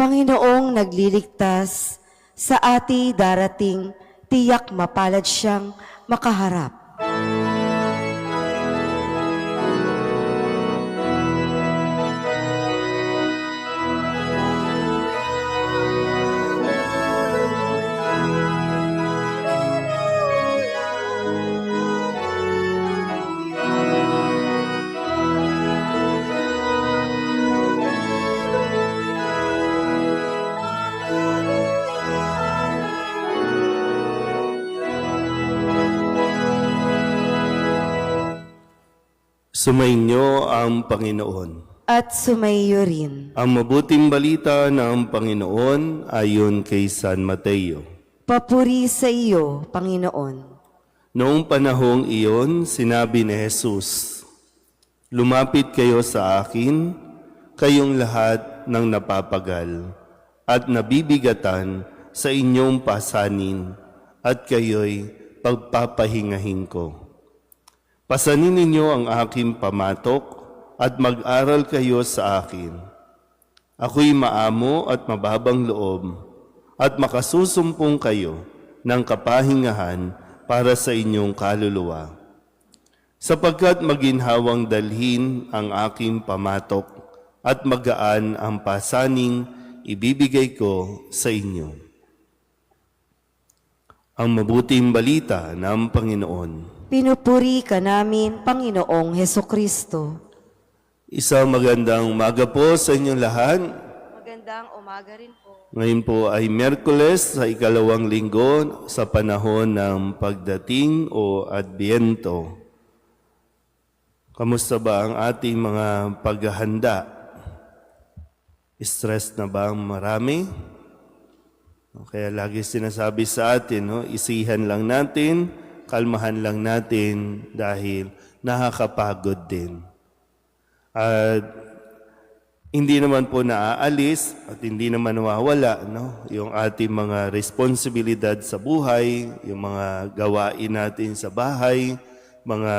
Panginoong nagliligtas, sa ati darating, tiyak mapalad siyang makaharap. Sumainyo ang Panginoon. At sumaiyo rin. Ang mabuting balita ng Panginoon ayon kay San Mateo. Papuri sa iyo, Panginoon. Noong panahong iyon, sinabi ni Jesus, "Lumapit kayo sa akin, kayong lahat ng napapagal at nabibigatan sa inyong pasanin, at kayo'y pagpapahingahin ko. Pasanin ninyo ang aking pamatok at mag-aral kayo sa akin. Ako'y maamo at mababang loob at makasusumpong kayo ng kapahingahan para sa inyong kaluluwa. Sapagkat maginhawang dalhin ang aking pamatok at magaan ang pasaning ibibigay ko sa inyo." Ang mabuting balita ng Panginoon. Pinupuri ka namin, Panginoong Hesukristo. Isang magandang umaga po sa inyong lahat. Magandang umaga rin po. Ngayon po ay Miyerkules sa ikalawang linggo sa panahon ng pagdating o Adbyento. Kamusta ba ang ating mga paghahanda? Stress na ba ang marami? Kaya lagi sinasabi sa atin, isihan lang natin, kalmahan lang natin dahil nakakapagod din. At hindi naman po naaalis at hindi naman nawawala yung ating mga responsibilidad sa buhay, yung mga gawain natin sa bahay, mga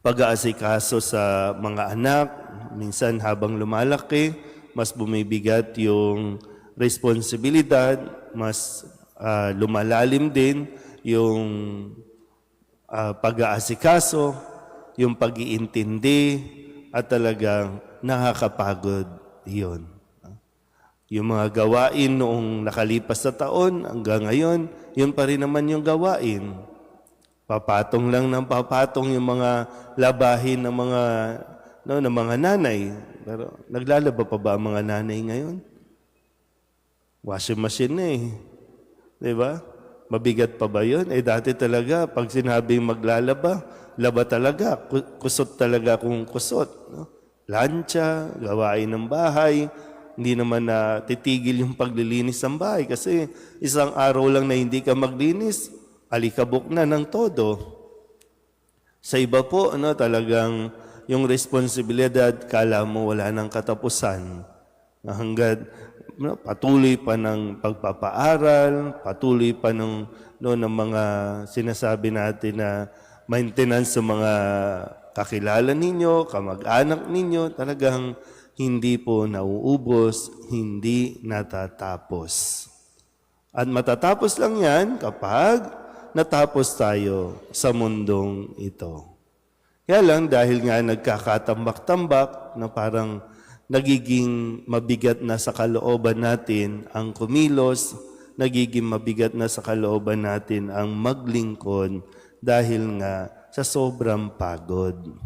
pag-aasikaso sa mga anak. Minsan habang lumalaki, mas bumibigat yung responsibilidad, mas lumalalim din yung pag-aasikaso, yung pag-iintindi, at talagang nakakapagod yun. Yung mga gawain noong nakalipas na taon hanggang ngayon, yun pa rin naman yung gawain. Papatong lang ng papatong yung mga labahin ng mga nanay. Pero naglalaba pa ba ang mga nanay ngayon? Washing machine na eh. Diba? Mabigat pa ba yun? Dati talaga, pag sinabing maglalaba, laba talaga. Kusot talaga kung kusot. Lancha, gawain ng bahay. Hindi naman na titigil yung paglilinis ng bahay. Kasi isang araw lang na hindi ka maglinis, alikabok na ng todo. Sa iba po, talagang yung responsibilidad, kala mo wala ng katapusan. Hanggat patuloy pa ng pagpapaaral, patuloy pa ng mga sinasabi natin na maintenance sa mga kakilala ninyo, kamag-anak ninyo, talagang hindi po nauubos, hindi natatapos. At matatapos lang yan kapag natapos tayo sa mundong ito. Kaya lang dahil nga nagkakatambak-tambak na parang nagiging mabigat na sa kalooban natin ang kumilos, nagiging mabigat na sa kalooban natin ang maglingkod dahil nga sa sobrang pagod.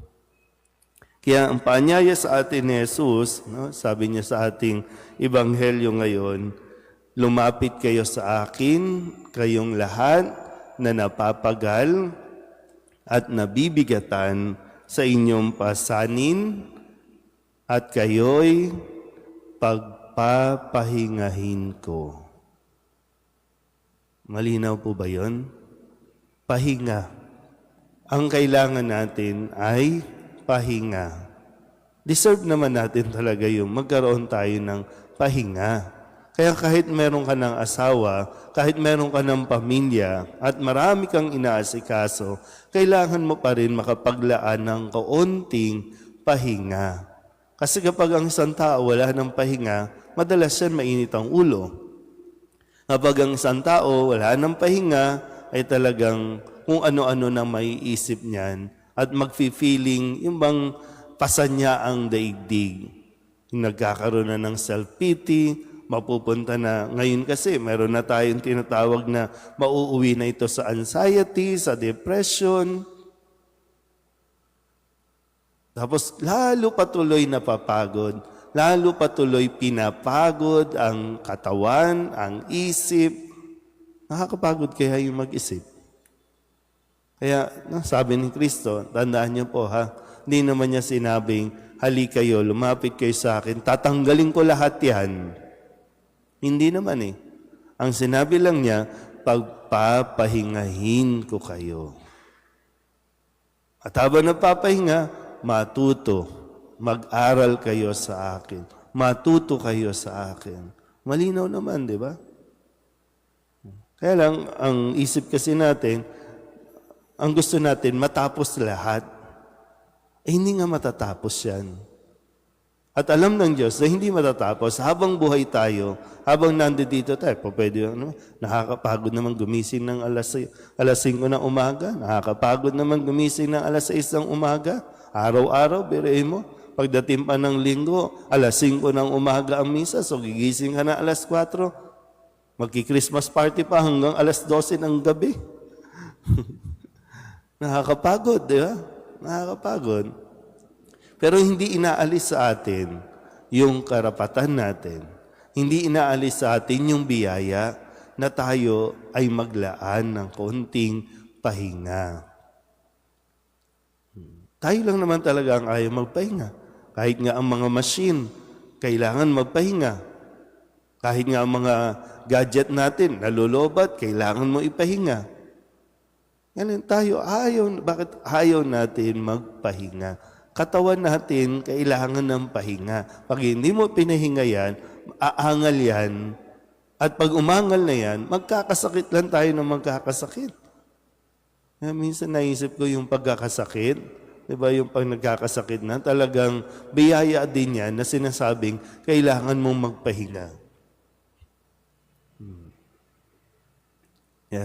Kaya ang paanyaya sa atin ni Jesus, sabi niya sa ating ebanghelyo ngayon, "Lumapit kayo sa akin, kayong lahat na napapagal at nabibigatan sa inyong pasanin, at kayo'y pagpapahingahin ko." Malinaw po ba yun? Pahinga. Ang kailangan natin ay pahinga. Deserve naman natin talaga yung magkaroon tayo ng pahinga. Kaya kahit meron ka ng asawa, kahit meron ka ng pamilya, at marami kang inaasikaso, kailangan mo pa rin makapaglaan ng kaunting pahinga. Kasi kapag ang isang tao wala ng pahinga, madalas yan mainit ang ulo. Kapag ang isang tao wala nang pahinga, ay talagang kung ano-ano na maiisip niyan at magfi-feeling yung bang pasan niya ang daigdig. Yung nagkakaroon na ng self-pity, mapupunta na, ngayon kasi meron na tayong tinatawag na mauuwi na ito sa anxiety, sa depression. Tapos lalo patuloy napapagod, lalo patuloy pinapagod ang katawan, ang isip. Nakakapagod kaya yung mag-isip. Kaya sabi ni Kristo, tandaan niyo po ha, hindi naman niya sinabing, hali kayo, lumapit kayo sa akin, tatanggalin ko lahat yan. Hindi naman eh. Ang sinabi lang niya, pagpapahingahin ko kayo. At habang nagpapahinga, matuto, mag-aral kayo sa akin. Matuto kayo sa akin. Malinaw naman, di ba? Kaya lang, ang isip kasi natin, ang gusto natin, matapos lahat. Eh, hindi nga matatapos yan. At alam ng Diyos na hindi matatapos habang buhay tayo, habang nandito tayo, pwede, nakakapagod naman gumising ng alas 5 ng umaga, nakakapagod naman gumising ng alas 6 ng umaga, araw-araw, biruin mo, pagdating pa ng linggo, alas 5 ng umaga ang misa, so gigising ka na alas 4, magki-Christmas party pa hanggang alas 12 ng gabi. Nakakapagod, di ba? Nakakapagod. Pero hindi inaalis sa atin yung karapatan natin. Hindi inaalis sa atin yung biyaya na tayo ay maglaan ng konting pahinga. Tayo lang naman talaga ang ayaw magpahinga. Kahit nga ang mga machine, kailangan magpahinga. Kahit nga ang mga gadget natin, nalulobat, kailangan mo ipahinga. Yan tayo, bakit ayaw natin magpahinga? Katawan natin, kailangan ng pahinga. Pag hindi mo pinahinga yan, aangal yan. At pag umangal na yan, magkakasakit lang tayo ng magkakasakit. Minsan naisip ko yung pagkakasakit, di ba yung pag nagkakasakit na, talagang biyaya din yan na sinasabing kailangan mong magpahinga.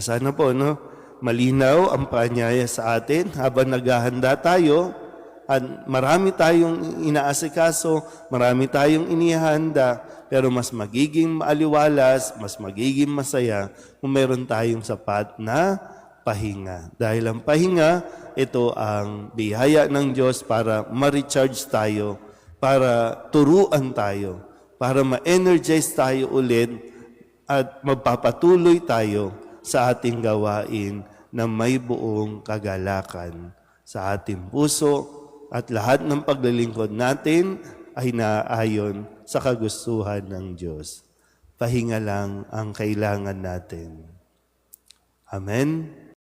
Sana po, malinaw ang paanyaya sa atin habang naghahanda tayo. At marami tayong inaasikaso, marami tayong inihanda, pero mas magiging maaliwalas, mas magiging masaya kung meron tayong sapat na pahinga. Dahil ang pahinga, ito ang biyaya ng Diyos para ma-recharge tayo, para turuan tayo, para ma-energize tayo ulit at magpapatuloy tayo sa ating gawain na may buong kagalakan sa ating puso, at lahat ng paglilingkod natin ay naayon sa kagustuhan ng Diyos. Pahinga lang ang kailangan natin. Amen.